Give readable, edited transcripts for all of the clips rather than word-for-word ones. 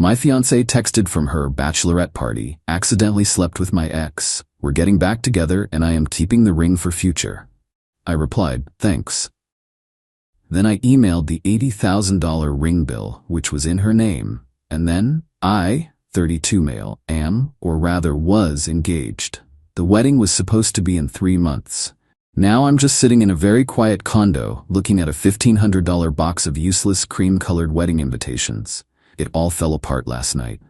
My fiancée texted from her bachelorette party, accidentally slept with my ex. We're getting back together and I am keeping the ring for future. I replied, thanks. Then I emailed the $80,000 ring bill, which was in her name. And then, I, 32 male, am, or rather was, engaged. The wedding was supposed to be in 3 months. Now I'm just sitting in a very quiet condo, looking at a $1,500 box of useless cream-colored wedding invitations. It all fell apart last night.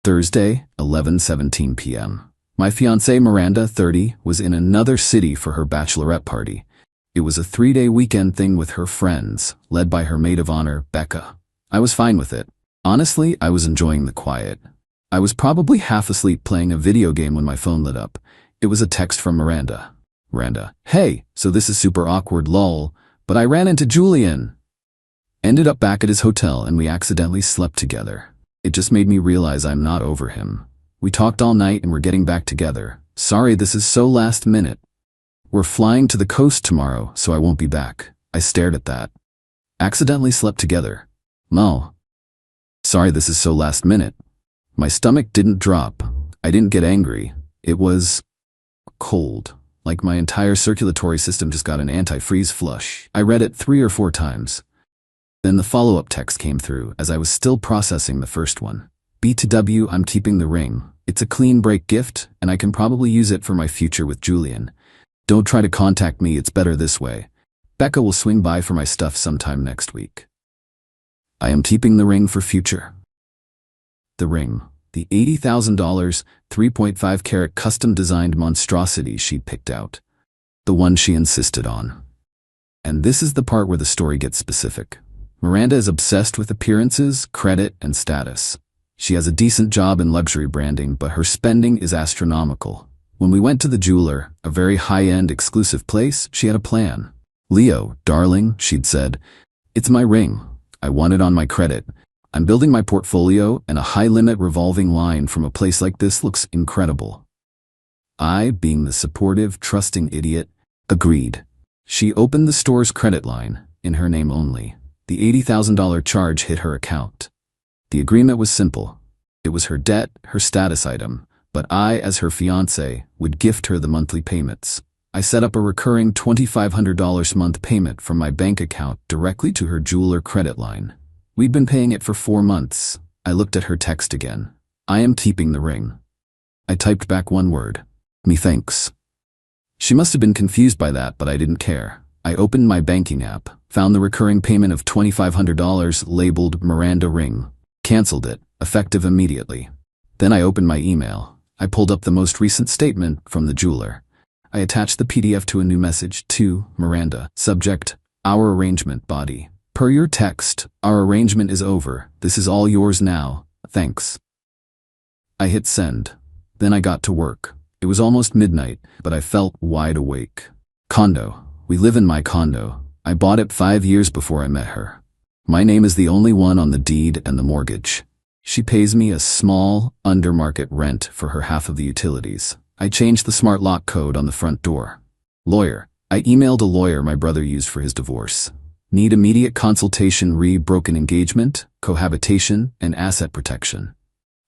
Thursday, 11:17 p.m. My fiancée Miranda, 30, was in another city for her bachelorette party. It was a 3-day weekend thing with her friends, led by her maid of honor, Becca. I was fine with it. Honestly, I was enjoying the quiet. I was probably half asleep playing a video game when my phone lit up. It was a text from Miranda. Miranda, hey, so this is super awkward lol, but I ran into Julian. Ended up back at his hotel and we accidentally slept together. It just made me realize I'm not over him. We talked all night and we're getting back together. Sorry, this is so last minute. We're flying to the coast tomorrow, so I won't be back. I stared at that. Accidentally slept together. No. Sorry, this is so last minute. My stomach didn't drop. I didn't get angry. It was cold. Like my entire circulatory system just got an anti-freeze flush. I read it 3 or 4 times. Then the follow-up text came through as I was still processing the first one. B2W, I'm keeping the ring. It's a clean break gift, and I can probably use it for my future with Julian. Don't try to contact me, it's better this way. Becca will swing by for my stuff sometime next week. I am keeping the ring for future. The ring. The $80,000, 3.5 carat custom-designed monstrosity she'd picked out. The one she insisted on. And this is the part where the story gets specific. Miranda is obsessed with appearances, credit, and status. She has a decent job in luxury branding, but her spending is astronomical. When we went to the jeweler, a very high-end exclusive place, she had a plan. Leo, darling, she'd said, it's my ring. I want it on my credit. I'm building my portfolio, and a high-limit revolving line from a place like this looks incredible. I, being the supportive, trusting idiot, agreed. She opened the store's credit line, in her name only. The $80,000 charge hit her account. The agreement was simple. It was her debt, her status item, but I, as her fiancé, would gift her the monthly payments. I set up a recurring $2,500 month payment from my bank account directly to her jeweler credit line. We'd been paying it for 4 months. I looked at her text again. I am keeping the ring. I typed back one word. Me thanks. She must have been confused by that, but I didn't care. I opened my banking app, found the recurring payment of $2,500 labeled Miranda Ring. Canceled it, effective immediately. Then I opened my email. I pulled up the most recent statement from the jeweler. I attached the PDF to a new message to Miranda. Subject, our arrangement body. Per your text, our arrangement is over. This is all yours now. Thanks. I hit send. Then I got to work. It was almost midnight, but I felt wide awake. Condo. We live in my condo. I bought it 5 years before I met her. My name is the only one on the deed and the mortgage. She pays me a small, under-market rent for her half of the utilities. I changed the smart lock code on the front door. Lawyer. I emailed a lawyer my brother used for his divorce. Need immediate consultation re broken engagement, cohabitation, and asset protection.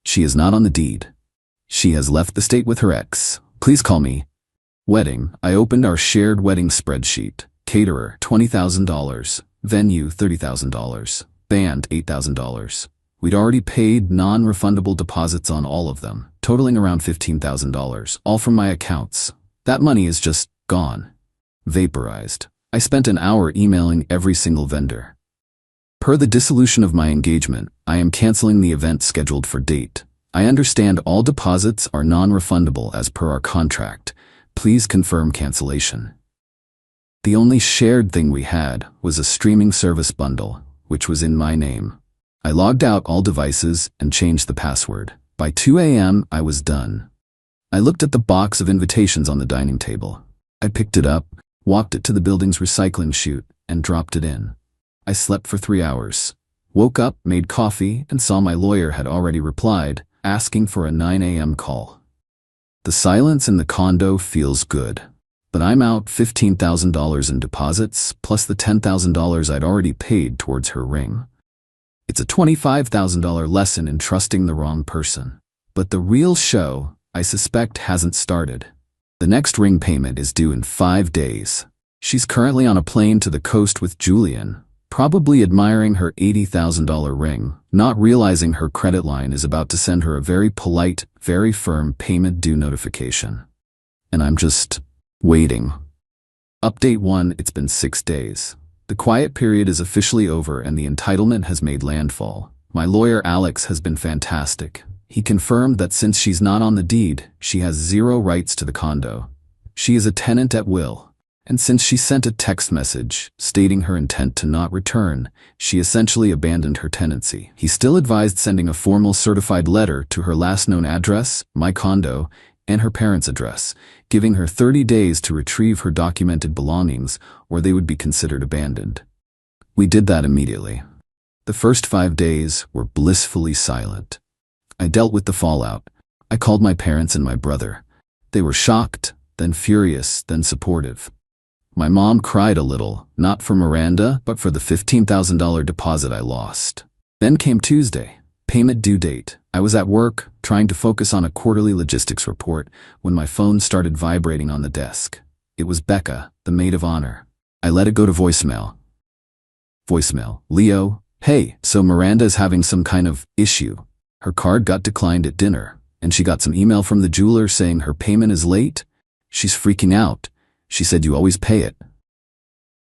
She is not on the deed. She has left the state with her ex. Please call me. Wedding. I opened our shared wedding spreadsheet. Caterer, $20,000. Venue, $30,000. Band, $8,000. We'd already paid non-refundable deposits on all of them, totaling around $15,000, all from my accounts. That money is just gone. Vaporized. I spent an hour emailing every single vendor. Per the dissolution of my engagement, I am canceling the event scheduled for date. I understand all deposits are non-refundable as per our contract. Please confirm cancellation. The only shared thing we had was a streaming service bundle, which was in my name. I logged out all devices and changed the password. By 2 a.m., I was done. I looked at the box of invitations on the dining table. I picked it up, walked it to the building's recycling chute, and dropped it in. I slept for 3 hours. Woke up, made coffee, and saw my lawyer had already replied, asking for a 9 a.m. call. The silence in the condo feels good. But I'm out $15,000 in deposits, plus the $10,000 I'd already paid towards her ring. It's a $25,000 lesson in trusting the wrong person. But the real show, I suspect, hasn't started. The next ring payment is due in 5 days. She's currently on a plane to the coast with Julian, probably admiring her $80,000 ring, not realizing her credit line is about to send her a very polite, very firm payment due notification. And I'm just waiting. Update 1: It's been 6 days. The quiet period is officially over and the entitlement has made landfall. My lawyer Alex has been fantastic. He confirmed that since she's not on the deed, she has 0 rights to the condo. She is a tenant at will. And since she sent a text message stating her intent to not return, she essentially abandoned her tenancy. He still advised sending a formal certified letter to her last known address, my condo, and her parents' address, giving her 30 days to retrieve her documented belongings or they would be considered abandoned. We did that immediately. The first 5 days were blissfully silent. I dealt with the fallout. I called my parents and my brother. They were shocked, then furious, then supportive. My mom cried a little, not for Miranda, but for the $15,000 deposit I lost. Then came Tuesday, payment due date. I was at work, trying to focus on a quarterly logistics report, when my phone started vibrating on the desk. It was Becca, the maid of honor. I let it go to voicemail. Voicemail: Leo, hey, so Miranda is having some kind of issue. Her card got declined at dinner, and she got some email from the jeweler saying her payment is late. She's freaking out. She said you always pay it.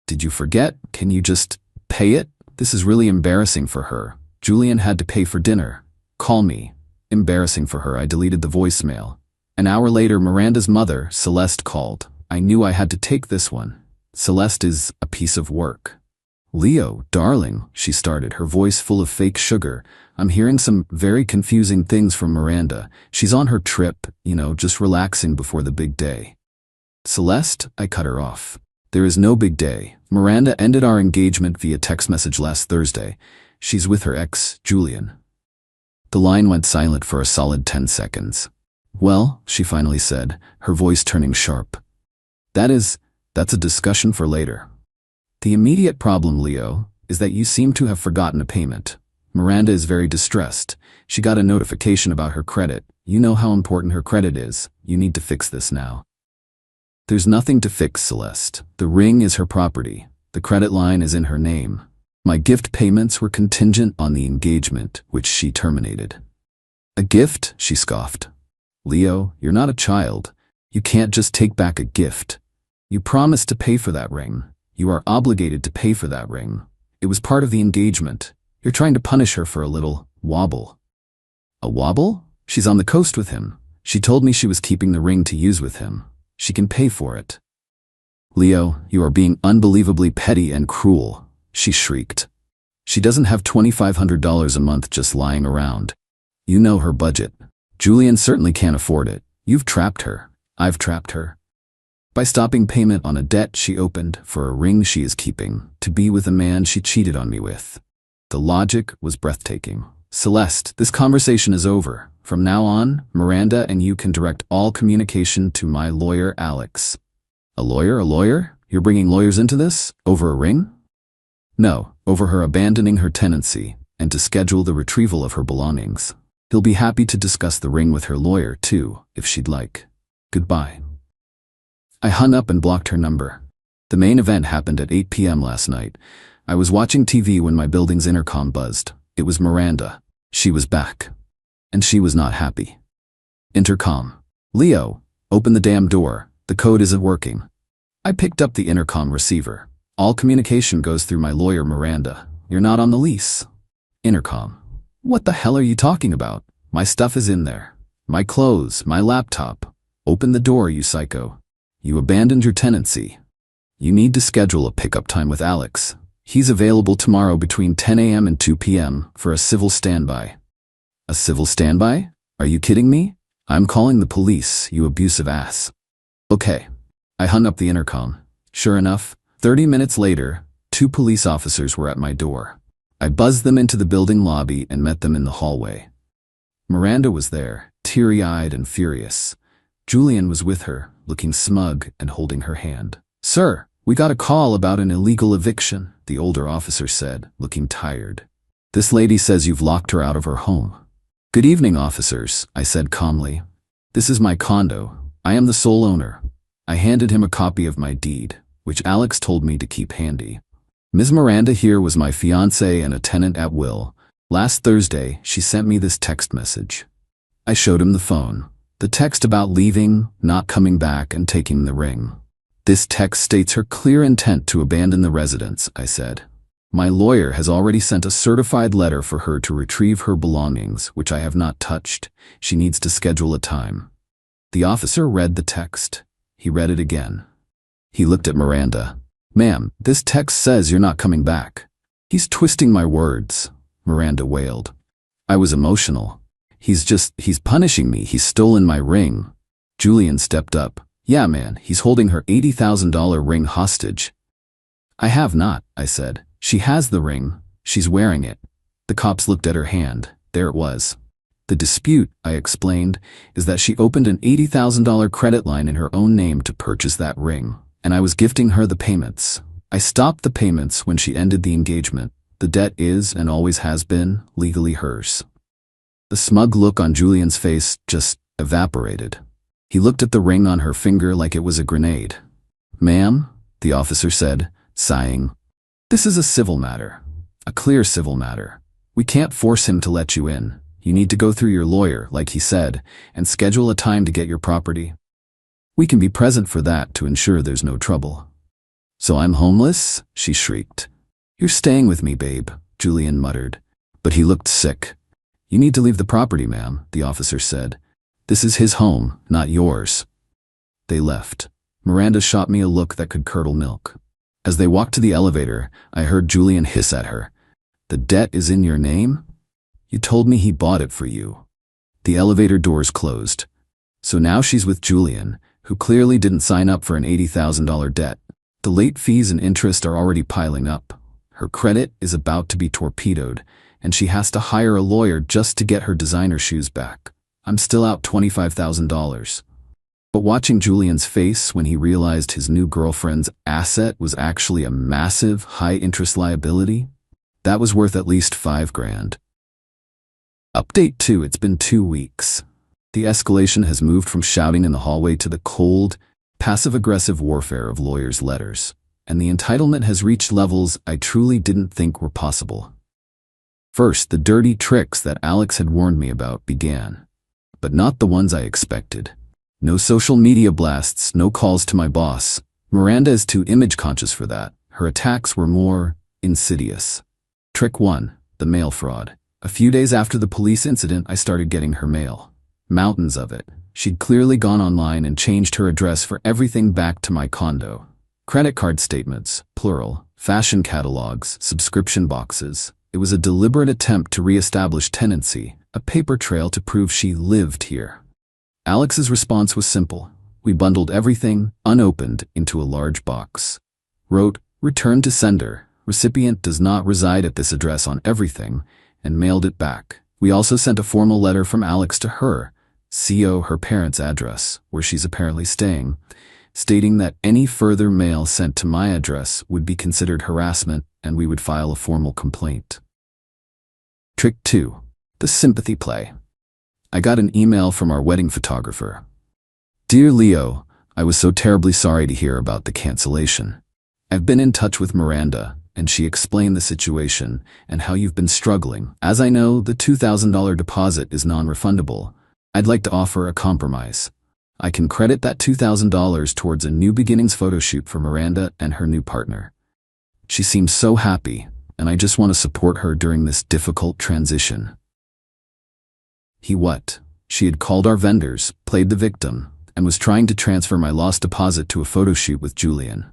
Did you forget? Can you just pay it? This is really embarrassing for her. Julian had to pay for dinner. Call me. Embarrassing for her. I deleted the voicemail. An hour later, Miranda's mother, Celeste, called. I knew I had to take this one. Celeste is a piece of work. Leo, darling, she started, her voice full of fake sugar. I'm hearing some very confusing things from Miranda. She's on her trip, just relaxing before the big day. Celeste, I cut her off. There is no big day. Miranda ended our engagement via text message last Thursday. She's with her ex, Julian. The line went silent for a solid 10 seconds. Well, she finally said, her voice turning sharp. That's a discussion for later. The immediate problem, Leo, is that you seem to have forgotten a payment. Miranda is very distressed. She got a notification about her credit. You know how important her credit is. You need to fix this now. There's nothing to fix, Celeste. The ring is her property. The credit line is in her name. My gift payments were contingent on the engagement, which she terminated. A gift? She scoffed. Leo, you're not a child. You can't just take back a gift. You promised to pay for that ring. You are obligated to pay for that ring. It was part of the engagement. You're trying to punish her for a little wobble. A wobble? She's on the coast with him. She told me she was keeping the ring to use with him. She can pay for it. Leo, you are being unbelievably petty and cruel, she shrieked. She doesn't have $2,500 a month just lying around. You know her budget. Julian certainly can't afford it. You've trapped her. I've trapped her. By stopping payment on a debt she opened for a ring she is keeping to be with a man she cheated on me with. The logic was breathtaking. Celeste, this conversation is over. From now on, Miranda and you can direct all communication to my lawyer, Alex. A lawyer? A lawyer? You're bringing lawyers into this? Over a ring? No, over her abandoning her tenancy and to schedule the retrieval of her belongings. He'll be happy to discuss the ring with her lawyer, too, if she'd like. Goodbye. I hung up and blocked her number. The main event happened at 8 p.m. last night. I was watching TV when my building's intercom buzzed. It was Miranda. She was back. And she was not happy. Intercom. Leo, open the damn door. The code isn't working. I picked up the intercom receiver. All communication goes through my lawyer, Miranda. You're not on the lease. Intercom. What the hell are you talking about? My stuff is in there. My clothes, my laptop. Open the door, you psycho. You abandoned your tenancy. You need to schedule a pickup time with Alex. He's available tomorrow between 10 a.m. and 2 p.m. for a civil standby. A civil standby? Are you kidding me? I'm calling the police, you abusive ass. Okay. I hung up the intercom. Sure enough, 30 minutes later, 2 police officers were at my door. I buzzed them into the building lobby and met them in the hallway. Miranda was there, teary-eyed and furious. Julian was with her, looking smug and holding her hand. Sir, we got a call about an illegal eviction, the older officer said, looking tired. This lady says you've locked her out of her home. Good evening, officers, I said calmly. This is my condo. I am the sole owner. I handed him a copy of my deed, which Alex told me to keep handy. Ms. Miranda here was my fiancée and a tenant at will. Last Thursday, she sent me this text message. I showed him the phone. The text about leaving, not coming back, and taking the ring. This text states her clear intent to abandon the residence, I said. My lawyer has already sent a certified letter for her to retrieve her belongings, which I have not touched. She needs to schedule a time. The officer read the text. He read it again. He looked at Miranda. Ma'am, this text says you're not coming back. He's twisting my words, Miranda wailed. I was emotional. He's punishing me. He's stolen my ring. Julian stepped up. Yeah, man, he's holding her $80,000 ring hostage. I have not, I said. She has the ring. She's wearing it. The cops looked at her hand. There it was. The dispute, I explained, is that she opened an $80,000 credit line in her own name to purchase that ring, and I was gifting her the payments. I stopped the payments when she ended the engagement. The debt is, and always has been, legally hers. The smug look on Julian's face just evaporated. He looked at the ring on her finger like it was a grenade. Ma'am, the officer said, sighing, this is a civil matter. A clear civil matter. We can't force him to let you in. You need to go through your lawyer, like he said, and schedule a time to get your property. We can be present for that to ensure there's no trouble. So I'm homeless? She shrieked. You're staying with me, babe, Julian muttered. But he looked sick. You need to leave the property, ma'am, the officer said. This is his home, not yours. They left. Miranda shot me a look that could curdle milk. As they walked to the elevator, I heard Julian hiss at her. The debt is in your name? You told me he bought it for you. The elevator doors closed. So now she's with Julian, who clearly didn't sign up for an $80,000 debt. The late fees and interest are already piling up. Her credit is about to be torpedoed, and she has to hire a lawyer just to get her designer shoes back. I'm still out $25,000. But watching Julian's face when he realized his new girlfriend's asset was actually a massive, high-interest liability, that was worth at least $5,000. Update 2. It's been 2 weeks. The escalation has moved from shouting in the hallway to the cold, passive-aggressive warfare of lawyers' letters, and the entitlement has reached levels I truly didn't think were possible. First, the dirty tricks that Alex had warned me about began, but not the ones I expected. No social media blasts, no calls to my boss. Miranda is too image-conscious for that. Her attacks were more insidious. Trick 1. The mail fraud. A few days after the police incident, I started getting her mail. Mountains of it. She'd clearly gone online and changed her address for everything back to my condo. Credit card statements, plural, fashion catalogs, subscription boxes. It was a deliberate attempt to re-establish tenancy, a paper trail to prove she lived here. Alex's response was simple. We bundled everything, unopened, into a large box. Wrote, "Return to sender. Recipient does not reside at this address on everything," and mailed it back. We also sent a formal letter from Alex to her, CO her parents' address, where she's apparently staying, stating that any further mail sent to my address would be considered harassment and we would file a formal complaint. Trick 2. The sympathy play. I got an email from our wedding photographer. Dear Leo, I was so terribly sorry to hear about the cancellation. I've been in touch with Miranda, and she explained the situation and how you've been struggling. As I know, the $2,000 deposit is non-refundable. I'd like to offer a compromise. I can credit that $2,000 towards a new beginnings photo shoot for Miranda and her new partner. She seems so happy, and I just want to support her during this difficult transition. She had called our vendors, played the victim, and was trying to transfer my lost deposit to a photo shoot with Julian.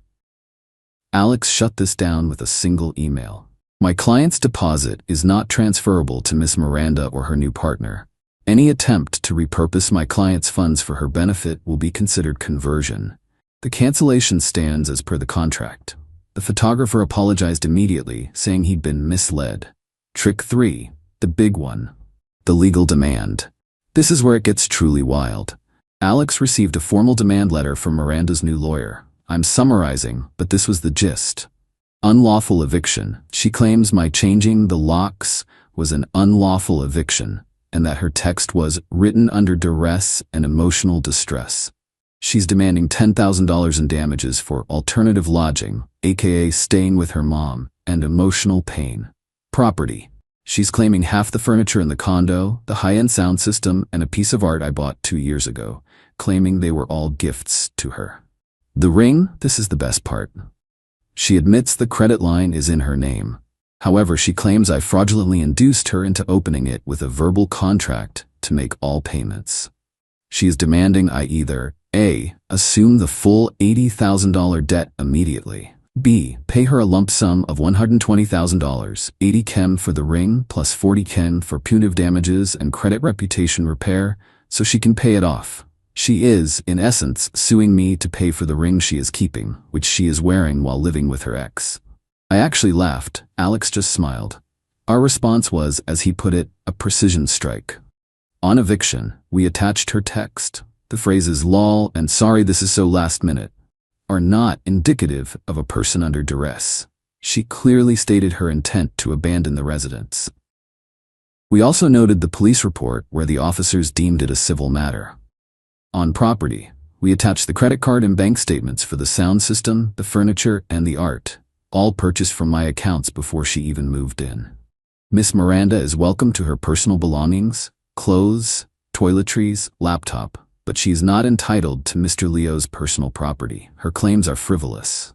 Alex shut this down with a single email. My client's deposit is not transferable to Miss Miranda or her new partner. Any attempt to repurpose my client's funds for her benefit will be considered conversion. The cancellation stands as per the contract. The photographer apologized immediately, saying he'd been misled. Trick 3. The big one. The legal demand. This is where it gets truly wild. Alex received a formal demand letter from Miranda's new lawyer. I'm summarizing, but this was the gist. Unlawful eviction. She claims my changing the locks was an unlawful eviction, and that her text was written under duress and emotional distress. She's demanding $10,000 in damages for alternative lodging, aka staying with her mom, and emotional pain. Property. She's claiming half the furniture in the condo, the high-end sound system, and a piece of art I bought 2 years ago, claiming they were all gifts to her. The ring, this is the best part. She admits the credit line is in her name. However, she claims I fraudulently induced her into opening it with a verbal contract to make all payments. She is demanding I either A. Assume the full $80,000 debt immediately, B. Pay her a lump sum of $120,000, 80 K for the ring plus 40 K for punitive damages and credit reputation repair, so she can pay it off. She is, in essence, suing me to pay for the ring she is keeping, which she is wearing while living with her ex. I actually laughed. Alex just smiled. Our response was, as he put it, a precision strike. On eviction, we attached her text. The phrases "lol" and "sorry this is so last minute" are not indicative of a person under duress. She clearly stated her intent to abandon the residence. We also noted the police report where the officers deemed it a civil matter. On property, we attached the credit card and bank statements for the sound system, the furniture, and the art, all purchased from my accounts before she even moved in. Miss Miranda is welcome to her personal belongings, clothes, toiletries, laptop, but she is not entitled to Mr. Leo's personal property. Her claims are frivolous.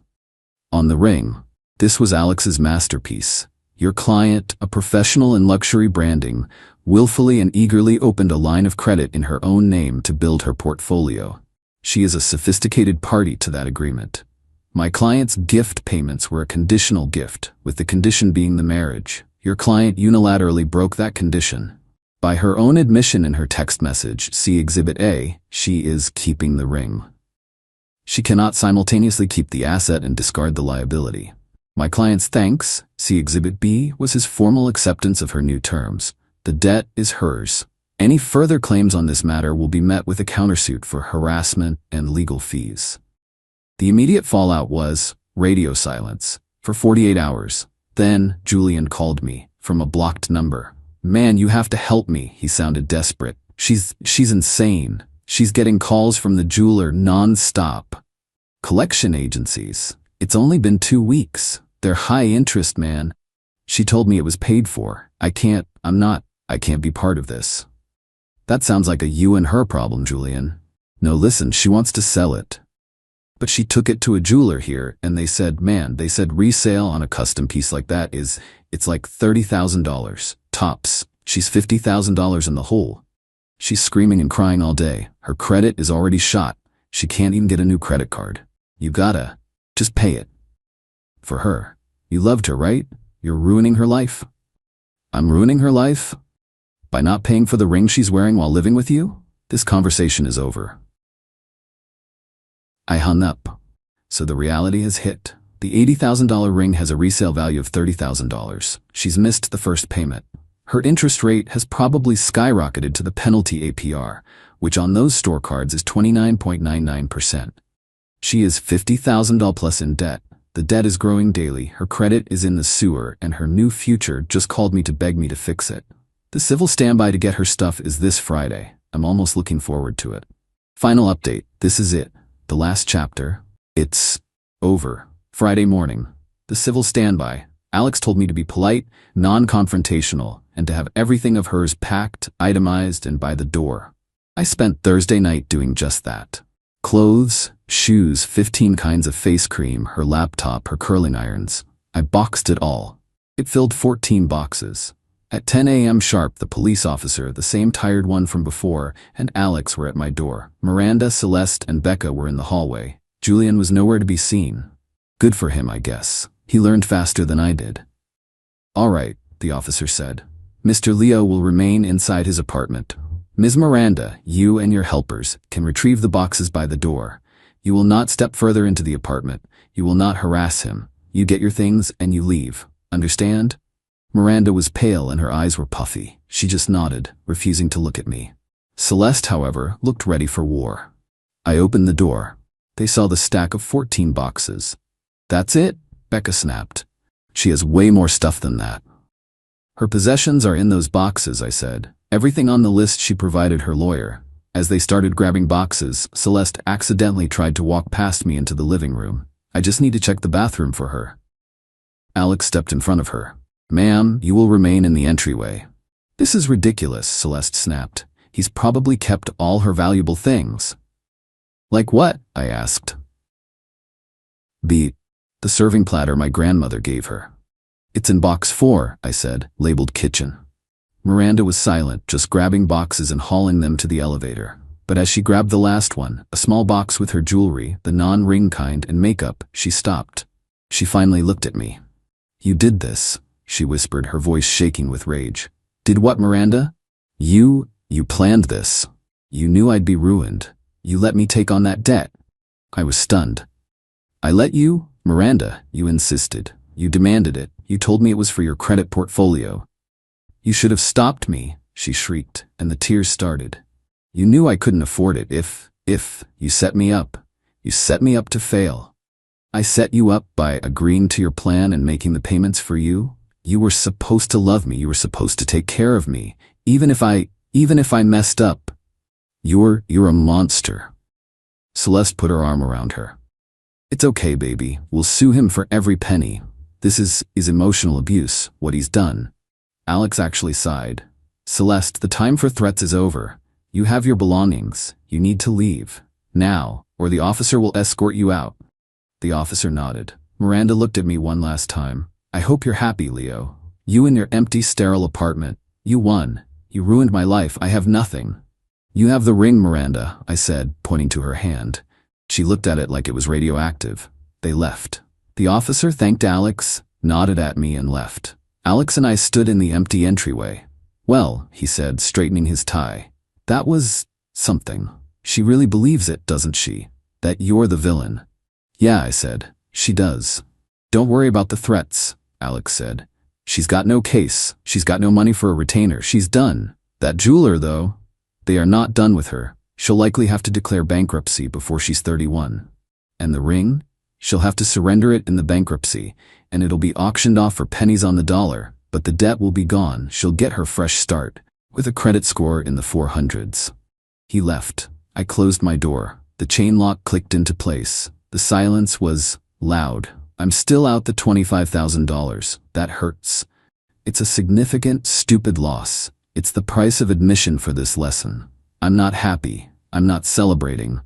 On the ring, this was Alex's masterpiece. Your client, a professional in luxury branding, willfully and eagerly opened a line of credit in her own name to build her portfolio. She is a sophisticated party to that agreement. My client's gift payments were a conditional gift, with the condition being the marriage. Your client unilaterally broke that condition. By her own admission in her text message, see Exhibit A, she is keeping the ring. She cannot simultaneously keep the asset and discard the liability. My client's thanks, see Exhibit B, was his formal acceptance of her new terms. The debt is hers. Any further claims on this matter will be met with a countersuit for harassment and legal fees. The immediate fallout was radio silence for 48 hours. Then Julian called me from a blocked number. Man, you have to help me, he sounded desperate. She's insane. She's getting calls from the jeweler non-stop. Collection agencies. It's only been 2 weeks. They're high interest, man. She told me it was paid for. I can't be part of this. That sounds like a you and her problem, Julian. No, listen, she wants to sell it. But she took it to a jeweler here, and they said resale on a custom piece like that it's like $30,000, tops. She's $50,000 in the hole. She's screaming and crying all day. Her credit is already shot. She can't even get a new credit card. You gotta just pay it. For her. You loved her, right? You're ruining her life. I'm ruining her life? By not paying for the ring she's wearing while living with you? This conversation is over. I hung up. So the reality has hit. The $80,000 ring has a resale value of $30,000. She's missed the first payment. Her interest rate has probably skyrocketed to the penalty APR, which on those store cards is 29.99%. She is $50,000 plus in debt. The debt is growing daily, her credit is in the sewer, and her new future just called me to beg me to fix it. The civil standby to get her stuff is this Friday. I'm almost looking forward to it. Final update, this is it. The last chapter. It's over. Friday morning. The civil standby. Alex told me to be polite, non-confrontational, and to have everything of hers packed, itemized, and by the door. I spent Thursday night doing just that. Clothes, shoes, 15 kinds of face cream, her laptop, her curling irons. I boxed it all. It filled 14 boxes. At 10 a.m. sharp, the police officer, the same tired one from before, and Alex were at my door. Miranda, Celeste, and Becca were in the hallway. Julian was nowhere to be seen. Good for him, I guess. He learned faster than I did. All right, the officer said. Mr. Leo will remain inside his apartment. Ms. Miranda, you and your helpers can retrieve the boxes by the door. You will not step further into the apartment. You will not harass him. You get your things and you leave. Understand? Miranda was pale and her eyes were puffy. She just nodded, refusing to look at me. Celeste, however, looked ready for war. I opened the door. They saw the stack of 14 boxes. That's it? Becca snapped. She has way more stuff than that. Her possessions are in those boxes, I said. Everything on the list she provided her lawyer. As they started grabbing boxes, Celeste accidentally tried to walk past me into the living room. I just need to check the bathroom for her. Alex stepped in front of her. Ma'am, you will remain in the entryway. This is ridiculous, Celeste snapped. He's probably kept all her valuable things. Like what? I asked. The serving platter my grandmother gave her. It's in box 4, I said, labeled kitchen. Miranda was silent, just grabbing boxes and hauling them to the elevator. But as she grabbed the last one, a small box with her jewelry, the non-ring kind, and makeup, she stopped. She finally looked at me. You did this, she whispered, her voice shaking with rage. Did what, Miranda? You planned this. You knew I'd be ruined. You let me take on that debt. I was stunned. I let you? Miranda, you insisted. You demanded it. You told me it was for your credit portfolio. You should have stopped me, she shrieked, and the tears started. You knew I couldn't afford it if you set me up. You set me up to fail. I set you up by agreeing to your plan and making the payments for you. You were supposed to love me. You were supposed to take care of me. Even if I messed up. You're a monster. Celeste put her arm around her. It's okay, baby. We'll sue him for every penny. This is emotional abuse, what he's done. Alex actually sighed. Celeste, the time for threats is over. You have your belongings. You need to leave. Now, or the officer will escort you out. The officer nodded. Miranda looked at me one last time. I hope you're happy, Leo. You in your empty, sterile apartment. You won. You ruined my life. I have nothing. You have the ring, Miranda, I said, pointing to her hand. She looked at it like it was radioactive. They left. The officer thanked Alex, nodded at me, and left. Alex and I stood in the empty entryway. Well, he said, straightening his tie. That was something. She really believes it, doesn't she? That you're the villain. Yeah, I said. She does. Don't worry about the threats, Alex said. She's got no case. She's got no money for a retainer. She's done. That jeweler, though, they are not done with her. She'll likely have to declare bankruptcy before she's 31. And the ring? She'll have to surrender it in the bankruptcy, and it'll be auctioned off for pennies on the dollar, but the debt will be gone. She'll get her fresh start, with a credit score in the 400s. He left. I closed my door. The chain lock clicked into place. The silence was loud. I'm still out the $25,000. That hurts. It's a significant, stupid loss. It's the price of admission for this lesson. I'm not happy. I'm not celebrating.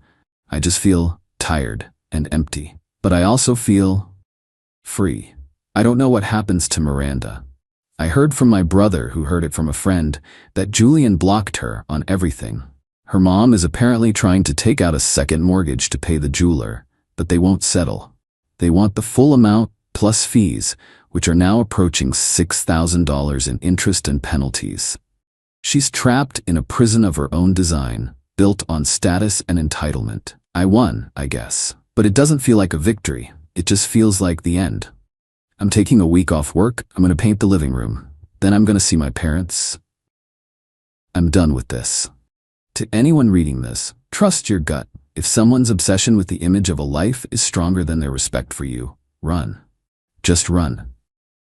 I just feel tired and empty. But I also feel free. I don't know what happens to Miranda. I heard from my brother, who heard it from a friend, that Julian blocked her on everything. Her mom is apparently trying to take out a second mortgage to pay the jeweler, but they won't settle. They want the full amount plus fees, which are now approaching $6,000 in interest and penalties. She's trapped in a prison of her own design, built on status and entitlement. I won, I guess. But it doesn't feel like a victory. It just feels like the end. I'm taking a week off work. I'm going to paint the living room. Then I'm going to see my parents. I'm done with this. To anyone reading this, trust your gut. If someone's obsession with the image of a life is stronger than their respect for you, run. Just run.